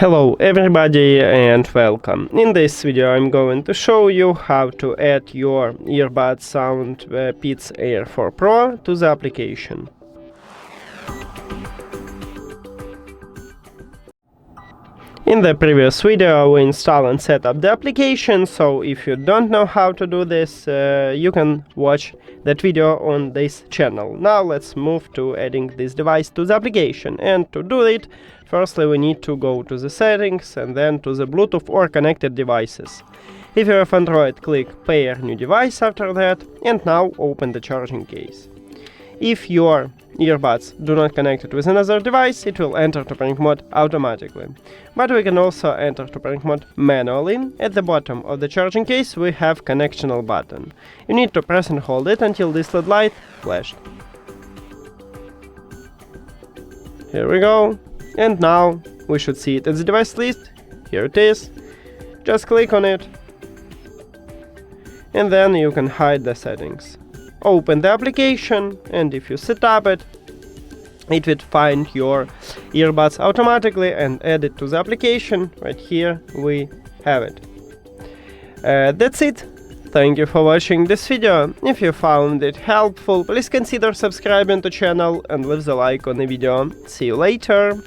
Hello everybody and welcome. In this video I'm going to show you how to add your Earbuds SOUNDPEATS AIR 4 Pro to the application. In the previous video we installed and set up the application, so if you don't know how to do this, you can watch that video on this channel. Now let's move to adding this device to the application, and to do it, firstly we need to go to the settings and then to the Bluetooth or connected devices. If you have Android, click Pair New Device after that, and now open the charging case. If your earbuds do not connect it with another device, it will enter to pairing mode automatically. But we can also enter to pairing mode manually. At the bottom of the charging case we have connectional button. You need to press and hold it until this LED light flashed. Here we go. And now we should see it at the device list. Here it is. Just click on it. And then you can hide the settings. Open the application, and if you set up it, it will find your earbuds automatically and add it to the application. Right here we have it. That's it. Thank you for watching this video. If you found it helpful, please consider subscribing to the channel and leave the like on the video. See you later.